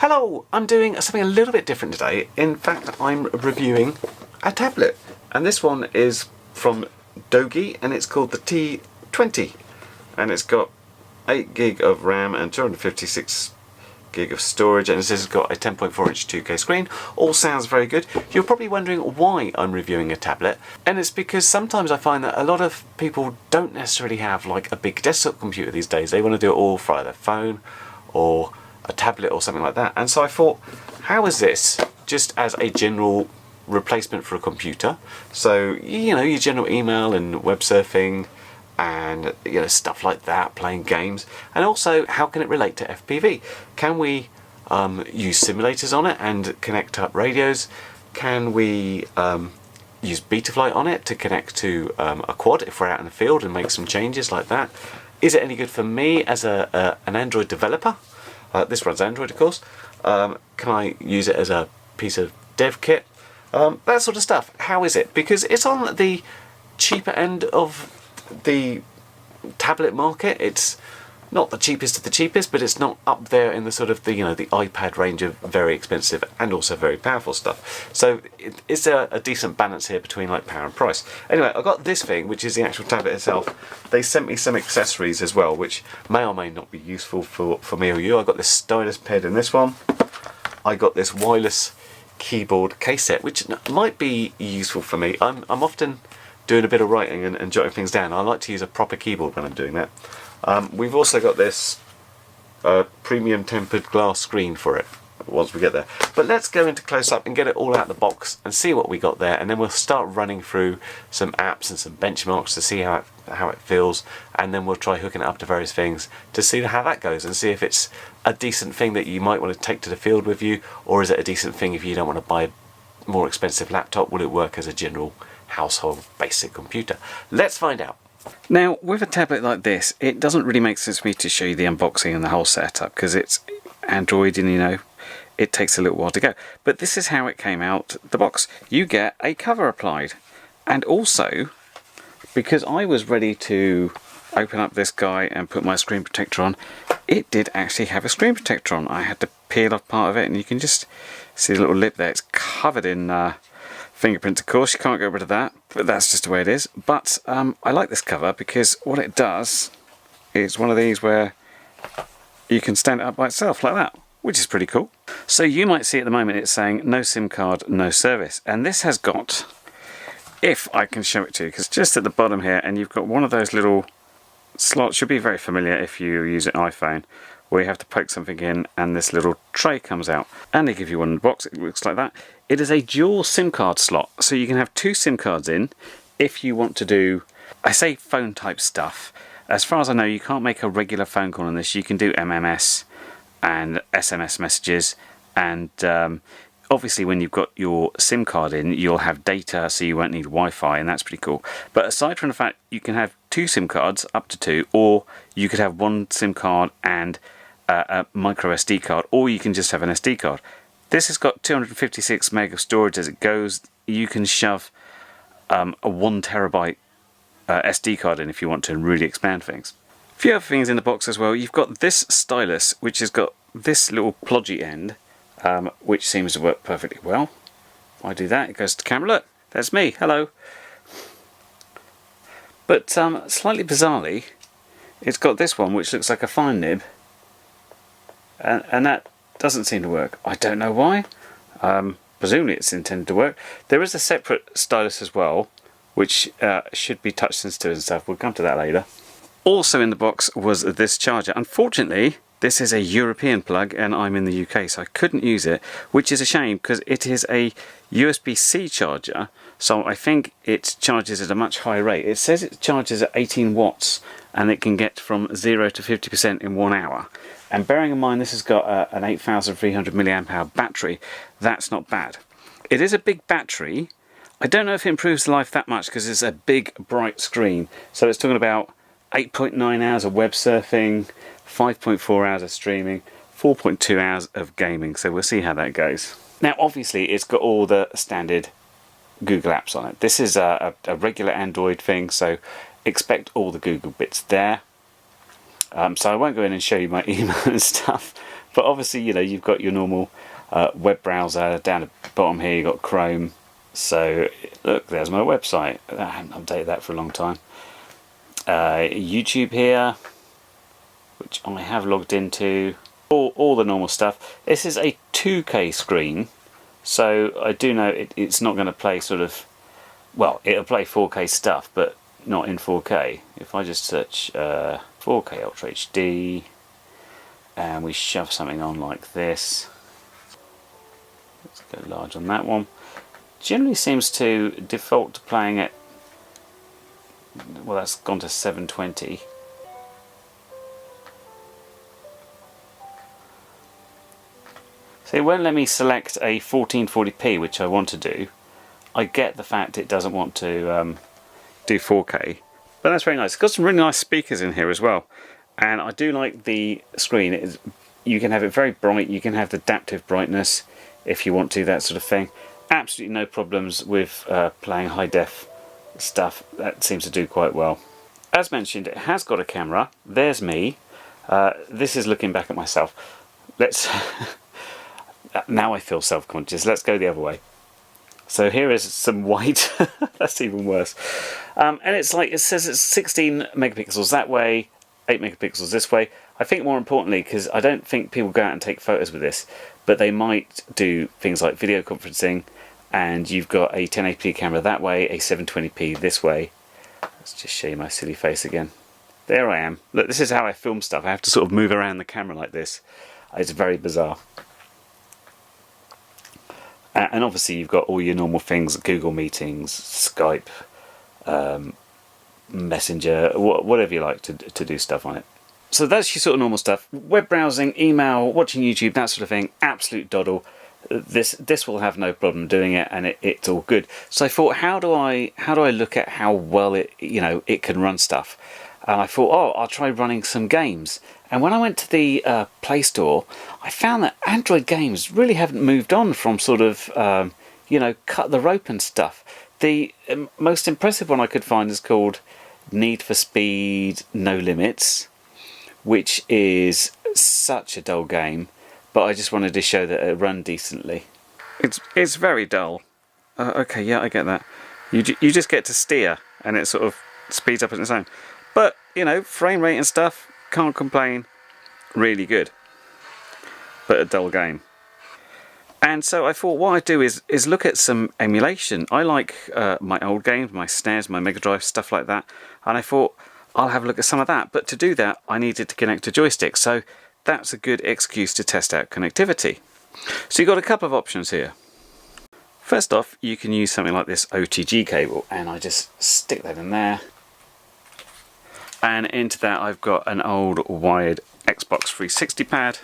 Hello, I'm doing something a little bit different today. In fact, I'm reviewing a tablet, and this one is from Doogee, and it's called the T20, and it's got 8 gig of RAM and 256 gig of storage, and this has got a 10.4 inch 2K screen. All sounds very good. You're probably wondering why I'm reviewing a tablet, and it's because sometimes I find that a lot of people don't necessarily have like a big desktop computer these days. They want to do it all for either phone or a tablet or something like that, and so I thought, how is this just as a general replacement for a computer? So, you know, your general email and web surfing and, you know, stuff like that, playing games, and also how can it relate to FPV? Can we use simulators on it and connect up radios? Can we use Betaflight on it to connect to a quad if we're out in the field and make some changes like that? Is it any good for me as an Android developer? This runs Android, of course. Can I use it as a piece of dev kit? That sort of stuff. How is it? Because it's on the cheaper end of the tablet market. It's not the cheapest of the cheapest, but it's not up there in the sort of the, you know, the iPad range of very expensive and also very powerful stuff. So is there a decent balance here between like power and price? Anyway, I got this thing, which is the actual tablet itself. They sent me some accessories as well, which may or may not be useful for me or you. I got this stylus pad in this one. I got this wireless keyboard case set, which might be useful for me. I'm often doing a bit of writing and jotting things down. I like to use a proper keyboard when I'm doing that. We've also got this premium tempered glass screen for it once we get there. But let's go into close-up and get it all out of the box and see what we got there, and then we'll start running through some apps and some benchmarks to see how it feels, and then we'll try hooking it up to various things to see how that goes and see if it's a decent thing that you might want to take to the field with you, or is it a decent thing if you don't want to buy a more expensive laptop. Will it work as a general household basic computer? Let's find out. Now, with a tablet like this, it doesn't really make sense for me to show you the unboxing and the whole setup because it's Android and, you know, it takes a little while to go. But this is how it came out the box. You get a cover applied, and also because I was ready to open up this guy and put my screen protector on, it did actually have a screen protector on. I had to peel off part of it, and you can just see the little lip there. It's covered in fingerprints, of course. You can't get rid of that, but that's just the way it is. But I like this cover because what it does is one of these where you can stand it up by itself like that, which is pretty cool. So you might see at the moment it's saying no SIM card, no service, and this has got, if I can show it to you, because just at the bottom here, and you've got one of those little slots, should be very familiar if you use an iPhone, where you have to poke something in and this little tray comes out, and they give you one in the box. It looks like that. It is a dual SIM card slot, so you can have 2 SIM cards in if you want to do, I say phone type stuff. As far as I know, you can't make a regular phone call on this. You can do MMS and SMS messages, and obviously when you've got your SIM card in, you'll have data, so you won't need Wi-Fi, and that's pretty cool. But aside from the fact you can have 2 SIM cards, up to 2, or you could have 1 SIM card and a micro SD card, or you can just have an SD card. This has got 256 meg of storage as it goes. You can shove a 1 terabyte SD card in if you want to and really expand things. A few other things in the box as well. You've got this stylus, which has got this little plodgy end, which seems to work perfectly well. If I do that, it goes to camera. Look, that's me. Hello. But slightly bizarrely, it's got this one, which looks like a fine nib, and that doesn't seem to work. I don't know why. Presumably it's intended to work. There is a separate stylus as well, which should be touch sensitive and stuff. We'll come to that later. Also in the box was this charger. Unfortunately, this is a European plug and I'm in the UK, so I couldn't use it, which is a shame because it is a USB-C charger, so I think it charges at a much higher rate. It says it charges at 18 watts and it can get from 0 to 50% in 1 hour. And bearing in mind this has got an 8,300 milliamp hour battery, that's not bad. It is a big battery. I don't know if it improves the life that much because it's a big bright screen. So it's talking about 8.9 hours of web surfing, 5.4 hours of streaming, 4.2 hours of gaming, so we'll see how that goes. Now obviously it's got all the standard Google apps on it. This is a regular Android thing, so expect all the Google bits there. So I won't go in and show you my email and stuff, but obviously, you know, you've got your normal web browser. Down at the bottom here you've got Chrome. So look, there's my website. I haven't updated that for a long time. YouTube here, which I have logged into. All the normal stuff. This is a 2K screen, so I do know it's not going to play sort of, well, it'll play 4K stuff, but not in 4K. If I just search 4K Ultra HD and we shove something on like this, let's go large on that one. Generally seems to default to playing at, well, that's gone to 720. So it won't let me select a 1440p, which I want to do. I get the fact it doesn't want to do 4K, but that's very nice. It's got some really nice speakers in here as well, and I do like the screen. You can have it very bright, you can have the adaptive brightness if you want to, that sort of thing. Absolutely no problems with playing high def stuff. That seems to do quite well. As mentioned, it has got a camera. There's me. This is looking back at myself. Let's now I feel self-conscious. Let's go the other way. So here is some white. That's even worse. And it's like, it says it's 16 megapixels that way, 8 megapixels this way. I think more importantly, because I don't think people go out and take photos with this, but they might do things like video conferencing, and you've got a 1080p camera that way, a 720p this way. Let's just show you my silly face again. There I am. Look, this is how I film stuff. I have to sort of move around the camera like this. It's very bizarre. And obviously you've got all your normal things, Google Meetings, Skype, Messenger, whatever you like to do stuff on it. So that's your sort of normal stuff. Web browsing, email, watching YouTube, that sort of thing, absolute doddle. This will have no problem doing it, and it's all good. So I thought, how do I look at how well it can run stuff? And I thought, oh, I'll try running some games. And when I went to the Play Store, I found that Android games really haven't moved on from sort of, cut the rope and stuff. The most impressive one I could find is called Need for Speed No Limits, which is such a dull game, but I just wanted to show that it ran decently. It's very dull. Okay, yeah, I get that. You just get to steer, and it sort of speeds up on its own. But, you know, frame rate and stuff, can't complain, really good. But a dull game. And so I thought what I'd do is look at some emulation. I like my old games, my SNES, my Megadrive, stuff like that. And I thought I'll have a look at some of that. But to do that, I needed to connect a joystick. So that's a good excuse to test out connectivity. So you've got a couple of options here. First off, you can use something like this OTG cable. And I just stick that in there. And into that I've got an old wired Xbox 360 pad.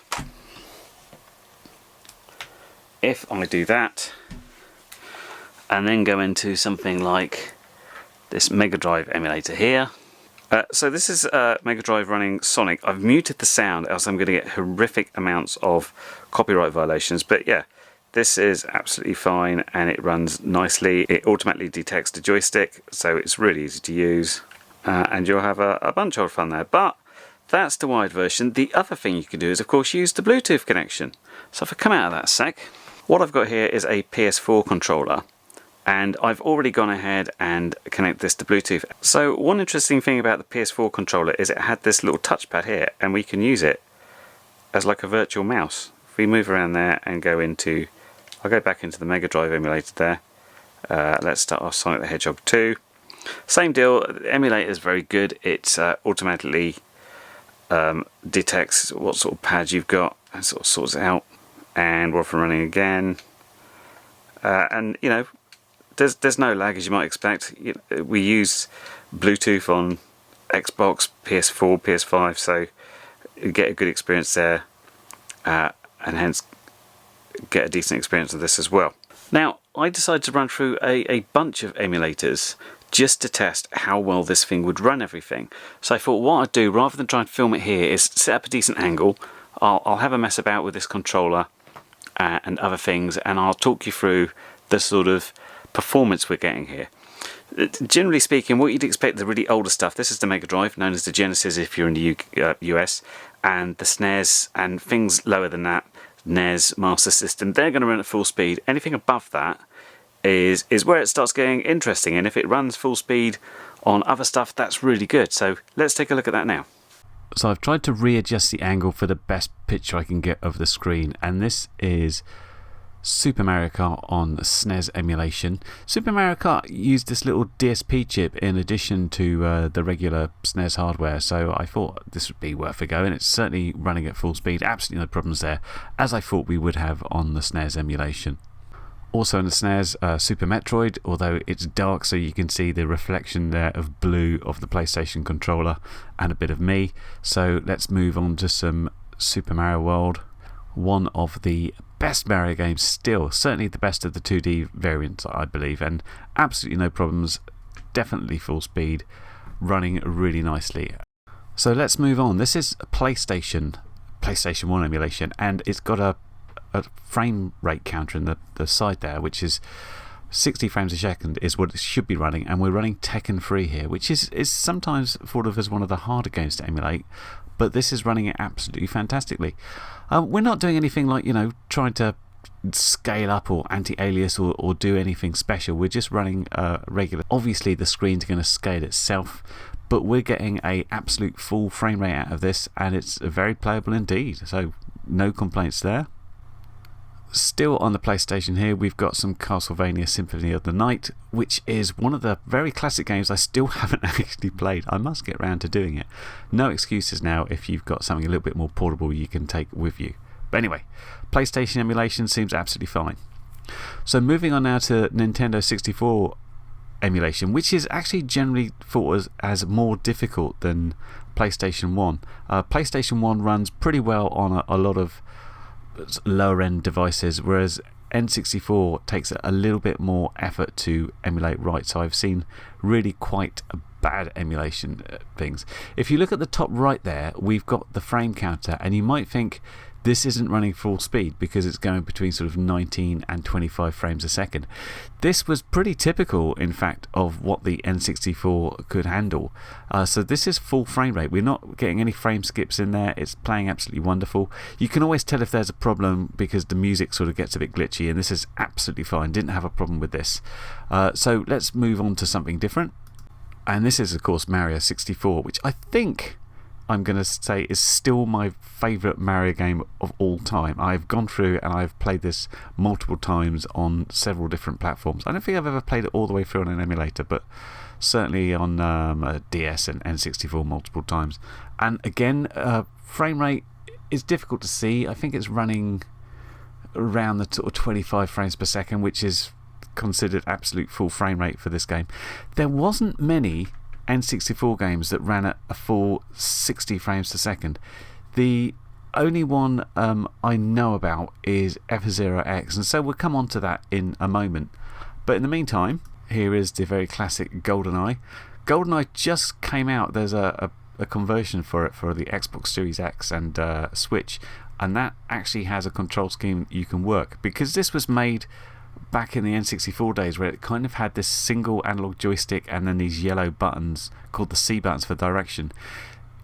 If I do that, and then go into something like this Megadrive emulator here. So this is Megadrive running Sonic. I've muted the sound, else I'm going to get horrific amounts of copyright violations. But yeah, this is absolutely fine, and it runs nicely. It automatically detects the joystick, so it's really easy to use. And you'll have a bunch of fun there. But that's the wired version. The other thing you can do is, of course, use the Bluetooth connection. So if I come out of that sec, what I've got here is a PS4 controller. And I've already gone ahead and connect this to Bluetooth. So one interesting thing about the PS4 controller is it had this little touchpad here, and we can use it as like a virtual mouse. If we move around there and go into, I'll go back into the Megadrive emulator there. Let's start off Sonic the Hedgehog 2. Same deal, the emulator is very good. It automatically detects what sort of pads you've got and sort of sorts it out. And we're off and running again. And you know, there's no lag as you might expect. We use Bluetooth on Xbox, PS4, PS5, so you get a good experience there, and hence get a decent experience of this as well. Now, I decided to run through a bunch of emulators just to test how well this thing would run everything. So I thought what I'd do, rather than try and film it here, is set up a decent angle. I'll have a mess about with this controller and other things, and I'll talk you through the sort of performance we're getting here. Generally speaking, what you'd expect the really older stuff, this is the Megadrive, known as the Genesis if you're in the US, and the SNES and things lower than that, NES, Master System, they're going to run at full speed. Anything above that is where it starts getting interesting, and if it runs full speed on other stuff, that's really good. So let's take a look at that now. So I've tried to readjust the angle for the best picture I can get of the screen, and this is Super Mario Kart on SNES Emulation. Super Mario Kart used this little DSP chip in addition to the regular SNES hardware, so I thought this would be worth a go, and it's certainly running at full speed, absolutely no problems there, as I thought we would have on the SNES Emulation. Also in the SNES, Super Metroid, although it's dark so you can see the reflection there of blue of the PlayStation controller and a bit of me. So let's move on to some Super Mario World. One of the best Mario games still, certainly the best of the 2D variants I believe, and absolutely no problems, definitely full speed, running really nicely. So let's move on. This is a PlayStation 1 emulation, and it's got a frame rate counter in the side there, which is 60 frames a second is what it should be running, and we're running Tekken 3 here, which is sometimes thought of as one of the harder games to emulate, but this is running it absolutely fantastically. We're not doing anything like, trying to scale up or anti-alias or do anything special. We're just running regular. Obviously the screen's going to scale itself, but we're getting a absolute full frame rate out of this, and it's very playable indeed, so no complaints there. Still on the PlayStation here, we've got some Castlevania Symphony of the Night, which is one of the very classic games I still haven't actually played. I must get round to doing it. No excuses now if you've got something a little bit more portable you can take with you. But anyway, PlayStation emulation seems absolutely fine. So moving on now to Nintendo 64 emulation, which is actually generally thought as more difficult than PlayStation 1. PlayStation 1 runs pretty well on a lot of lower end devices, whereas N64 takes a little bit more effort to emulate right. So I've seen really quite bad emulation things. If you look at the top right there, we've got the frame counter, and you might think this isn't running full speed because it's going between sort of 19 and 25 frames a second. This was pretty typical, in fact, of what the N64 could handle. So this is full frame rate. We're not getting any frame skips in there. It's playing absolutely wonderful. You can always tell if there's a problem because the music sort of gets a bit glitchy, and this is absolutely fine. Didn't have a problem with this. So let's move on to something different. And this is, of course, Mario 64, which I think I'm going to say is still my favourite Mario game of all time. I've gone through and I've played this multiple times on several different platforms. I don't think I've ever played it all the way through on an emulator, but certainly on a DS and N64 multiple times. And again, frame rate is difficult to see. I think it's running around the sort of 25 frames per second, which is considered absolute full frame rate for this game. There wasn't many N64 games that ran at a full 60 frames per second. The only one I know about is F-Zero X, and so we'll come on to that in a moment. But in the meantime, here is the very classic GoldenEye. GoldenEye just came out. There's a conversion for it for the Xbox Series X and Switch, and that actually has a control scheme you can work, because this was made back in the N64 days, where it kind of had this single analog joystick and then these yellow buttons called the C buttons for direction.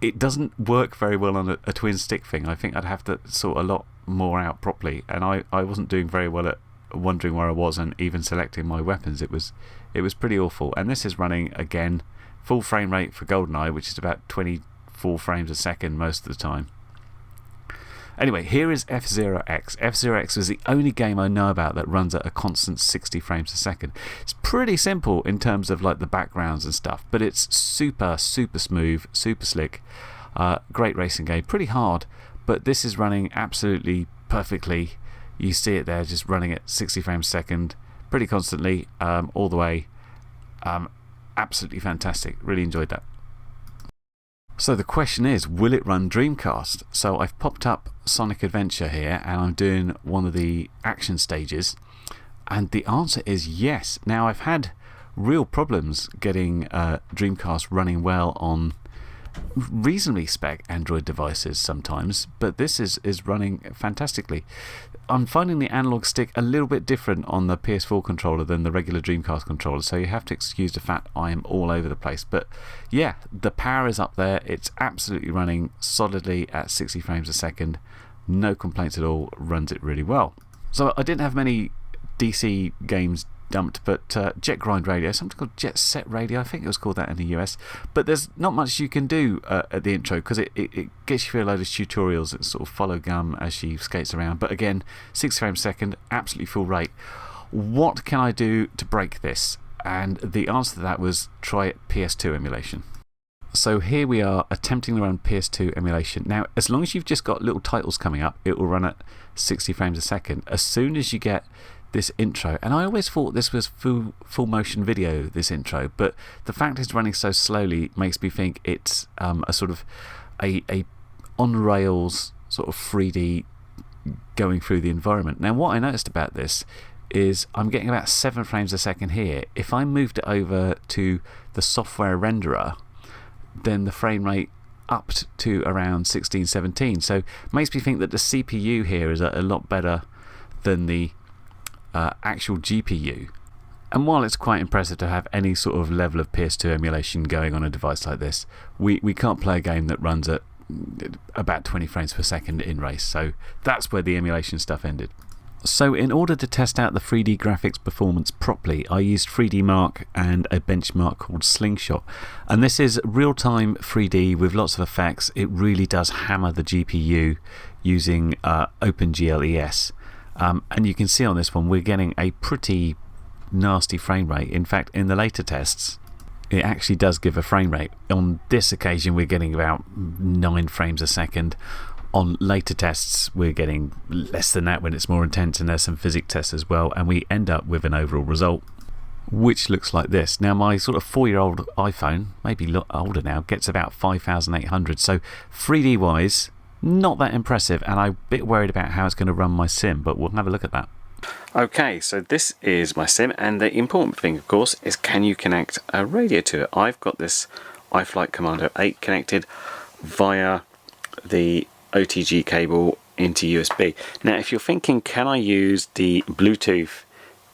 It doesn't work very well on a twin stick thing. I think I'd have to sort a lot more out properly, and I wasn't doing very well at wondering where I was and even selecting my weapons. It was pretty awful. And this is running again full frame rate for GoldenEye, which is about 24 frames a second most of the time. Anyway, here is F-Zero X. F-Zero X is the only game I know about that runs at a constant 60 frames a second. It's pretty simple in terms of like the backgrounds and stuff, but it's super smooth, super slick. Great racing game, pretty hard, but this is running absolutely perfectly. You see it there, just running at 60 frames a second, pretty constantly, all the way. Absolutely fantastic. Really enjoyed that. So the question is, will it run Dreamcast? So I've popped up Sonic Adventure here, and I'm doing one of the action stages, and the answer is yes. Now, I've had real problems getting Dreamcast running well on reasonably spec Android devices sometimes, but this is running fantastically. I'm finding the analog stick a little bit different on the PS4 controller than the regular Dreamcast controller, so you have to excuse the fact I am all over the place. But yeah, the power is up there. It's absolutely running solidly at 60 frames a second. No complaints at all. Runs it really well. So I didn't have many DC games dumped, but Jet Grind Radio, something called Jet Set Radio, I think it was called that in the US. But there's not much you can do at the intro, because it gets you through a load of tutorials that sort of follow Gum as she skates around. But again, 60 frames a second, absolutely full rate. What can I do to break this? And the answer to that was try PS2 Emulation. So here we are attempting to run PS2 Emulation. Now, as long as you've just got little titles coming up, it will run at 60 frames a second. As soon as you get this intro, and I always thought this was full motion video, this intro, but the fact it's running so slowly makes me think it's a sort of a on rails sort of 3D going through the environment. Now, what I noticed about this is I'm getting about 7 frames a second here. If I moved it over to the software renderer, then the frame rate upped to around 16, 17. So it makes me think that the CPU here is a lot better than the actual GPU. And while it's quite impressive to have any sort of level of PS2 emulation going on a device like this, we can't play a game that runs at about 20 frames per second in race. So that's where the emulation stuff ended. So in order to test out the 3D graphics performance properly, I used 3D Mark and a benchmark called Slingshot. And this is real-time 3D with lots of effects. It really does hammer the GPU using OpenGL ES. And you can see on this one we're getting a pretty nasty frame rate. In fact, in the later tests, it actually does give a frame rate. On this occasion, we're getting about 9 frames a second. On later tests, we're getting less than that when it's more intense, and there's some physics tests as well, and we end up with an overall result which looks like this. Now, my sort of 4-year-old iPhone, maybe older now, gets about 5,800, so 3D wise, not that impressive, and I'm a bit worried about how it's going to run my sim, but we'll have a look at that. Okay, so this is my sim, and the important thing, of course, is can you connect a radio to it? I've got this iFlight Commando 8 connected via the OTG cable into USB. Now, if you're thinking, can I use the Bluetooth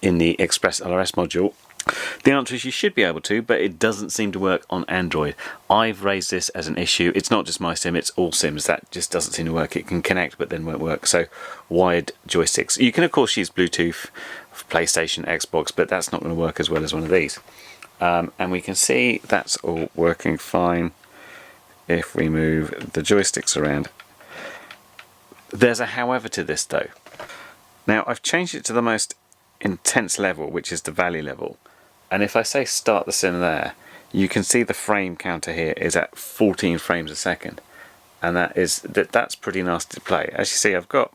in the Express LRS module? The answer is you should be able to, but it doesn't seem to work on Android. I've raised this as an issue. It's not just my sim, it's all sims. That just doesn't seem to work. It can connect, but then won't work. So, wired joysticks. You can, of course, use Bluetooth for PlayStation, Xbox, but that's not going to work as well as one of these. And we can see that's all working fine if we move the joysticks around. There's a however to this though. Now, I've changed it to the most intense level, which is the value level, and if I say start the sim there, you can see the frame counter here is at 14 frames a second, and that's pretty nasty to play. As you see, I've got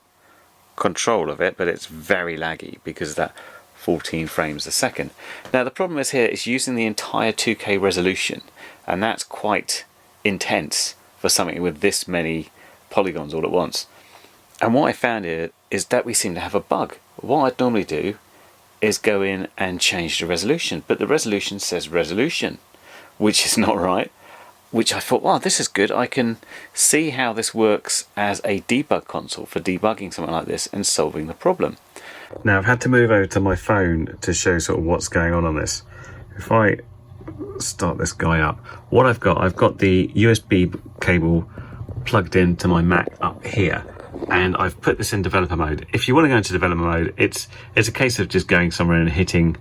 control of it, but it's very laggy because of that 14 frames a second. Now, the problem is here is using the entire 2K resolution, and that's quite intense for something with this many polygons all at once. And what I found here is that we seem to have a bug. What I'd normally do is go in and change the resolution, but the resolution says resolution, which is not right, which I thought, wow, this is good. I can see how this works as a debug console for debugging something like this and solving the problem. Now, I've had to move over to my phone to show sort of what's going on this. If I start this guy up, what I've got the USB cable plugged into my Mac up here, and I've put this in developer mode. If you want to go into developer mode, it's a case of just going somewhere and hitting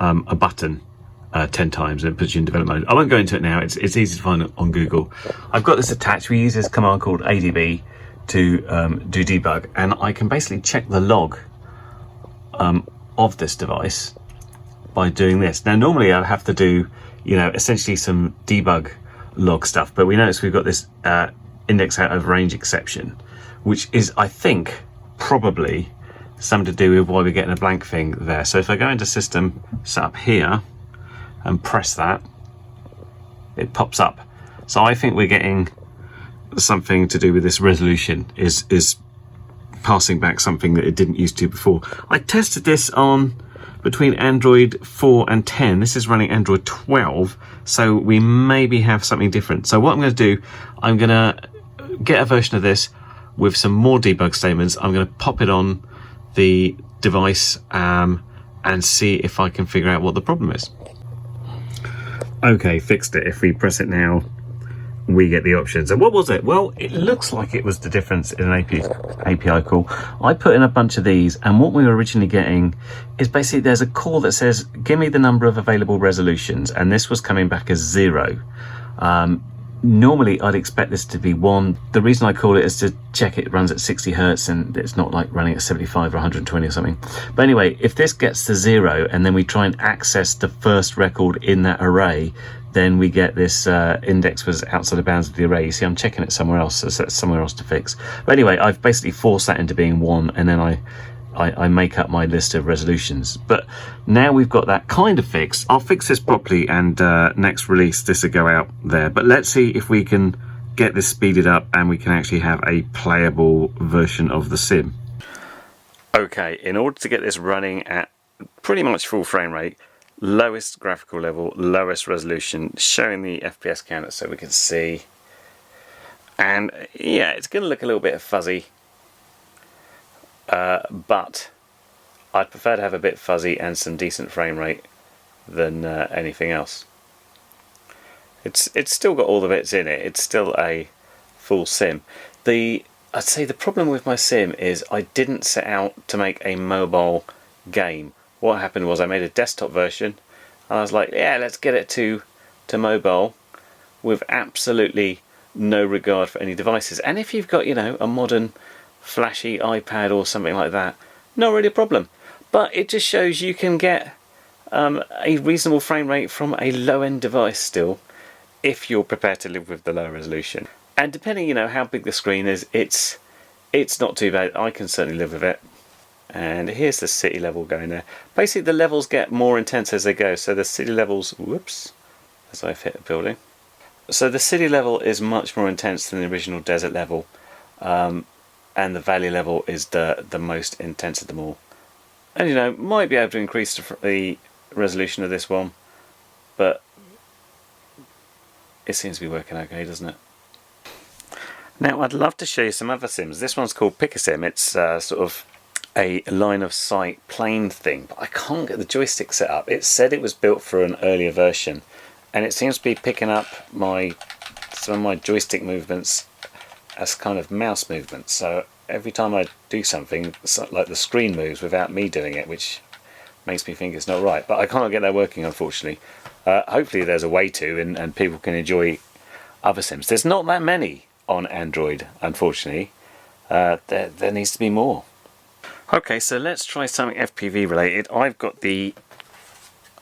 a button 10 times and it puts you in developer mode. I won't go into it now. It's easy to find on Google. I've got this attached. We use this command called ADB to do debug, and I can basically check the log of this device by doing this. Now, normally I have to do, essentially some debug log stuff, but we notice we've got this index out of range exception, which is, I think, probably something to do with why we're getting a blank thing there. So if I go into system setup here and press that, it pops up. So I think we're getting something to do with this resolution is passing back something that it didn't used to before. I tested this on between Android 4 and 10. This is running Android 12, so we maybe have something different. So what I'm going to do, I'm going to get a version of this with some more debug statements. I'm going to pop it on the device and see if I can figure out what the problem is. Okay, fixed it. If we press it now, we get the options. And what was it? Well, it looks like it was the difference in an API call. I put in a bunch of these, and what we were originally getting is basically there's a call that says, give me the number of available resolutions, and this was coming back as 0. Normally, I'd expect this to be 1. The reason I call it is to check it runs at 60 Hertz and it's not like running at 75 or 120 or something. But anyway, if this gets to 0 and then we try and access the first record in that array, then we get this index was outside the bounds of the array. You see, I'm checking it somewhere else, so that's somewhere else to fix. But anyway, I've basically forced that into being 1, and then I make up my list of resolutions. But now we've got that kind of fixed. I'll fix this properly, and next release this will go out there. But let's see if we can get this speeded up and we can actually have a playable version of the sim. Okay, in order to get this running at pretty much full frame rate, lowest graphical level, lowest resolution, showing the FPS counter so we can see. And yeah, it's going to look a little bit fuzzy. But I'd prefer to have a bit fuzzy and some decent frame rate than anything else. It's still got all the bits in it. It's still a full sim. I'd say the problem with my sim is I didn't set out to make a mobile game. What happened was I made a desktop version, and I was like, yeah, let's get it to mobile with absolutely no regard for any devices. And if you've got, you know, a modern flashy iPad or something like that, not really a problem. But it just shows you can get a reasonable frame rate from a low-end device still, if you're prepared to live with the low resolution. And depending, you know, how big the screen is, it's not too bad. I can certainly live with it. And here's the city level going there. Basically, the levels get more intense as they go. So the city levels, whoops, as I've hit a building. So the city level is much more intense than the original desert level. And the valley level is the most intense of them all. And you know, might be able to increase the resolution of this one, but it seems to be working okay, doesn't it? Now I'd love to show you some other sims. This one's called Picasim. It's sort of a line of sight plane thing, but I can't get the joystick set up. It said it was built for an earlier version, and it seems to be picking up some of my joystick movements as kind of mouse movements. So every time I do something, like the screen moves without me doing it, which makes me think it's not right. But I can't get that working, unfortunately. Hopefully there's a way to, and people can enjoy other sims. There's not that many on Android, unfortunately. There needs to be more. Okay, so let's try something FPV related. I've got the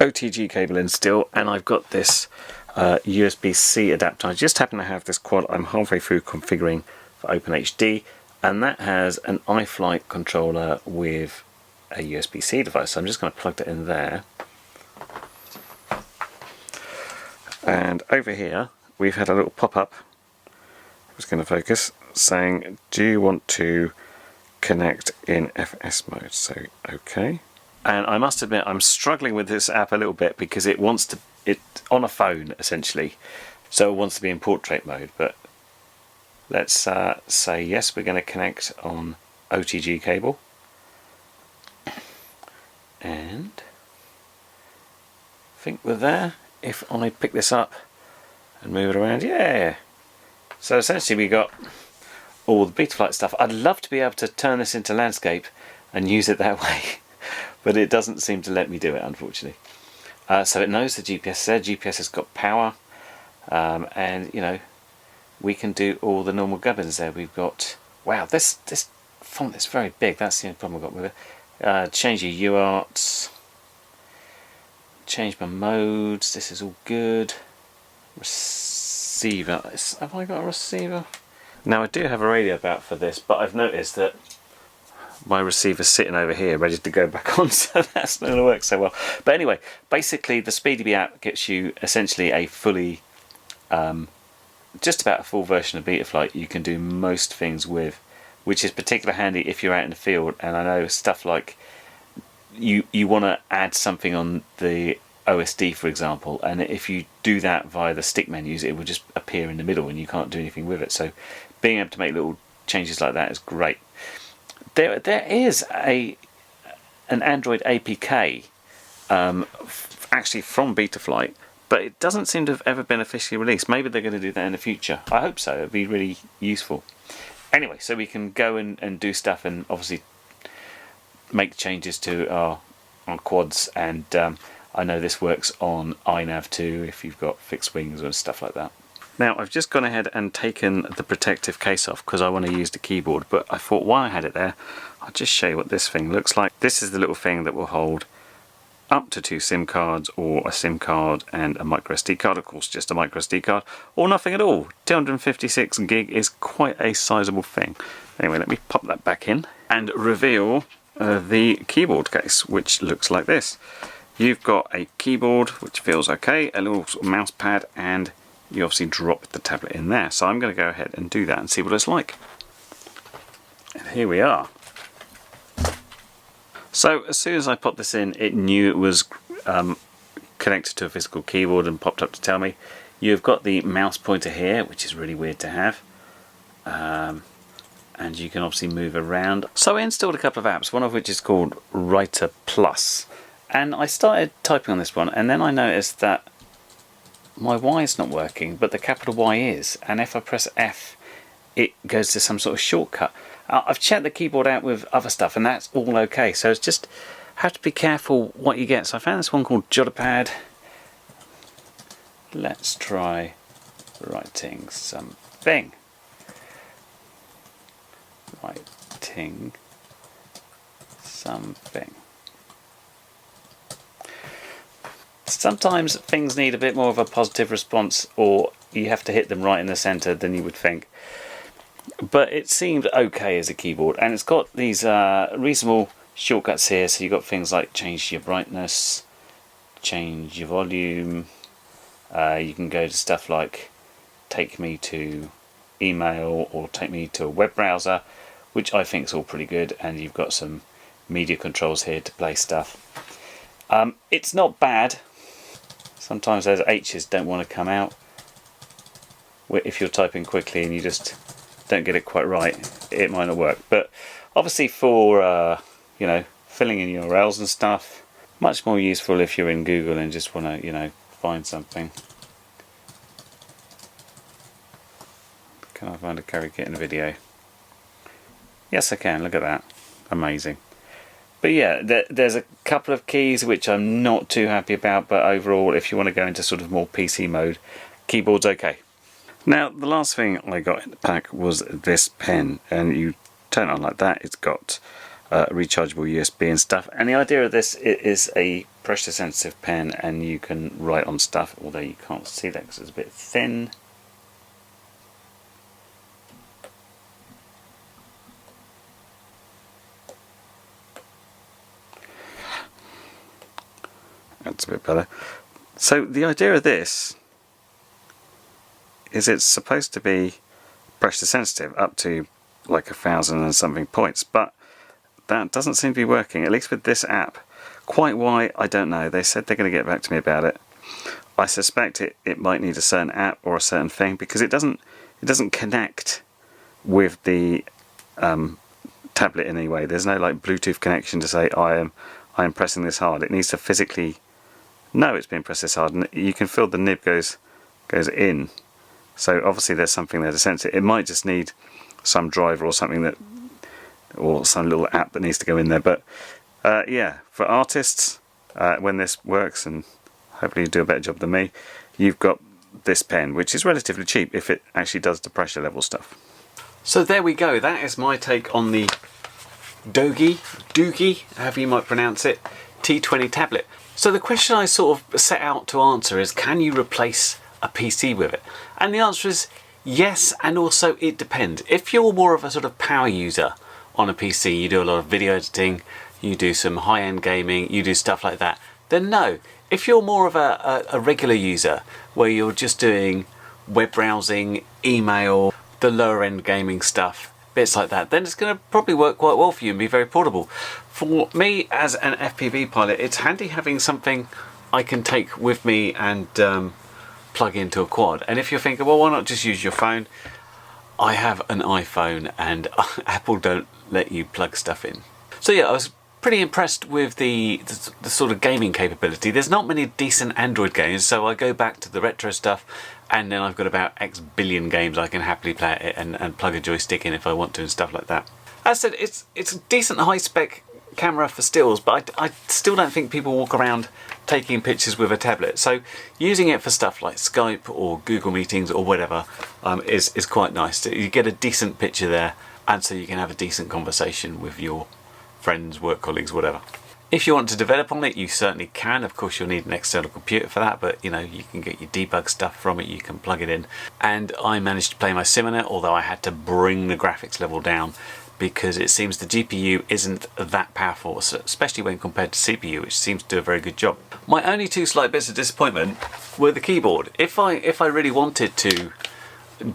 OTG cable in still, and I've got this USB-C adapter. I just happen to have this quad I'm halfway through configuring for OpenHD, and that has an iFlight controller with a USB-C device. So I'm just going to plug that in there. And over here we've had a little pop-up, I was going to focus, saying, do you want to connect in FS mode? So okay. And I must admit I'm struggling with this app a little bit because it wants to, on a phone essentially, so it wants to be in portrait mode. But let's say yes, we're going to connect on OTG cable, and I think we're there. If I pick this up and move it around, yeah. So essentially we got all the Betaflight stuff. I'd love to be able to turn this into landscape and use it that way, but it doesn't seem to let me do it, unfortunately. So it knows the GPS there. GPS has got power, and you know, we can do all the normal gubbins there. We've got, wow, this font is very big. That's the only problem I've got with it. Change your UARTs, change my modes. This is all good. Receiver. Have I got a receiver? Now I do have a radio back for this, but I've noticed that my receiver's sitting over here ready to go back on, so that's not going to work so well. But anyway, basically the SpeedyBee app gets you essentially a fully, just about a full version of Betaflight you can do most things with, which is particularly handy if you're out in the field. And I know stuff like you want to add something on the OSD, for example, and if you do that via the stick menus, it will just appear in the middle and you can't do anything with it. So being able to make little changes like that is great. There is an Android APK actually from Betaflight, but it doesn't seem to have ever been officially released. Maybe they're going to do that in the future. I hope so. It'd be really useful. Anyway, so we can go and do stuff and obviously make changes to our quads, and I know this works on iNav too if you've got fixed wings or stuff like that. Now I've just gone ahead and taken the protective case off because I want to use the keyboard, but I thought while I had it there I'll just show you what this thing looks like. This is the little thing that will hold up to 2 SIM cards, or a SIM card and a micro SD card, of course just a micro SD card, or nothing at all. 256 gig is quite a sizable thing. Anyway, let me pop that back in and reveal the keyboard case, which looks like this. You've got a keyboard which feels okay, a little sort of mouse pad, and you obviously drop the tablet in there. So I'm going to go ahead and do that and see what it's like. And here we are. So as soon as I popped this in, it knew it was connected to a physical keyboard and popped up to tell me. You've got the mouse pointer here, which is really weird to have. And you can obviously move around. So I installed a couple of apps, one of which is called Writer Plus. And I started typing on this one, and then I noticed that my Y is not working, but the capital Y is. And if I press F, it goes to some sort of shortcut. I've checked the keyboard out with other stuff, and that's all okay. So it's just have to be careful what you get. So I found this one called Jotapad. Let's try writing something. Writing something. Sometimes things need a bit more of a positive response, or you have to hit them right in the center than you would think. But it seemed okay as a keyboard, and it's got these reasonable shortcuts here. So you've got things like change your brightness, change your volume. You can go to stuff like take me to email or take me to a web browser, which I think is all pretty good. And you've got some media controls here to play stuff. It's not bad. Sometimes those H's don't want to come out if you're typing quickly and you just don't get it quite right. It might not work, but obviously for you know, filling in URLs and stuff, much more useful if you're in Google and just want to, you know, find something. Can I find a carry kit in the video? Yes, I can. Look at that, amazing. But yeah, there's a couple of keys which I'm not too happy about, but overall, if you want to go into sort of more PC mode, keyboard's okay. Now, the last thing I got in the pack was this pen, and you turn it on like that. It's got rechargeable USB and stuff, and the idea of this is a pressure sensitive pen, and you can write on stuff, although you can't see that because it's a bit thin. That's a bit better. So the idea of this is it's supposed to be pressure sensitive up to like 1,000 and something points, but that doesn't seem to be working, at least with this app. Quite why, I don't know. They said they're going to get back to me about it. I suspect it might need a certain app or a certain thing, because it doesn't connect with the tablet in any way. There's no like Bluetooth connection to say I am pressing this hard. It needs to physically know it's being pressed this hard, and you can feel the nib goes in. So obviously there's something there to sense it. It might just need some driver or something or some little app that needs to go in there. But yeah, for artists, when this works, and hopefully you do a better job than me, you've got this pen, which is relatively cheap if it actually does the pressure level stuff. So there we go. That is my take on the Doogee, however you might pronounce it, T20 tablet. So the question I sort of set out to answer is, can you replace a PC with it? And the answer is yes, and also it depends. If you're more of a sort of power user on a PC, you do a lot of video editing, you do some high-end gaming, you do stuff like that, then no. If you're more of a regular user, where you're just doing web browsing, email, the lower end gaming stuff, bits like that, then it's going to probably work quite well for you and be very portable. For me as an FPV pilot, it's handy having something I can take with me and plug into a quad. And if you're thinking, well, why not just use your phone? I have an iPhone and Apple don't let you plug stuff in. So yeah, I was pretty impressed with the sort of gaming capability. There's not many decent Android games, so I go back to the retro stuff, and then I've got about X billion games I can happily play at it and plug a joystick in if I want to and stuff like that. As I said, it's a decent high spec camera for stills, but I still don't think people walk around taking pictures with a tablet. So using it for stuff like Skype or Google Meetings or whatever is quite nice. You get a decent picture there, and so you can have a decent conversation with your friends, work colleagues, whatever. If you want to develop on it, you certainly can. Of course, you'll need an external computer for that, but you know, you can get your debug stuff from it, you can plug it in. And I managed to play my sim on it, although I had to bring the graphics level down because it seems the GPU isn't that powerful, especially when compared to CPU, which seems to do a very good job. My only two slight bits of disappointment were the keyboard. If I really wanted to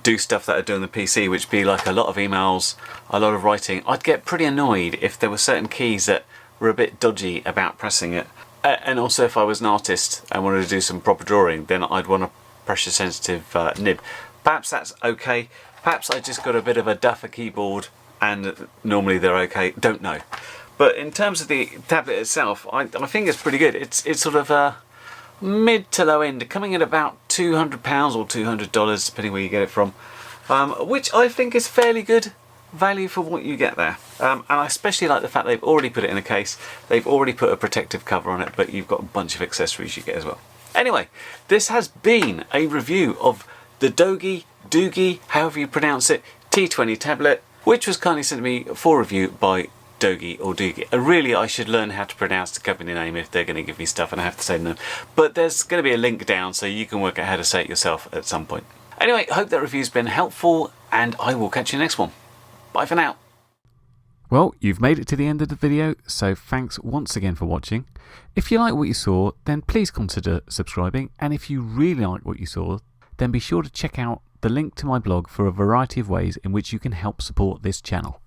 do stuff that I do on the PC, which would be like a lot of emails, a lot of writing, I'd get pretty annoyed if there were certain keys that were a bit dodgy about pressing it. And also if I was an artist and wanted to do some proper drawing, then I'd want a pressure sensitive nib. Perhaps that's okay. Perhaps I just got a bit of a duffer keyboard and normally they're okay. Don't know. But in terms of the tablet itself, I think it's pretty good. It's sort of mid to low end, coming at about £200 or $200, depending where you get it from, which I think is fairly good value for what you get there. And I especially like the fact they've already put it in a case, they've already put a protective cover on it, but you've got a bunch of accessories you get as well. Anyway, this has been a review of the Doogee, however you pronounce it, T20 tablet, which was kindly sent to me for review by Doogee or Doogee. Really, I should learn how to pronounce the company name if they're going to give me stuff and I have to say them. But there's going to be a link down so you can work out how to say it yourself at some point. Anyway, I hope that review's been helpful and I will catch you next one. Bye for now. Well, you've made it to the end of the video, so thanks once again for watching. If you like what you saw, then please consider subscribing, and if you really like what you saw, then be sure to check out the link to my blog for a variety of ways in which you can help support this channel.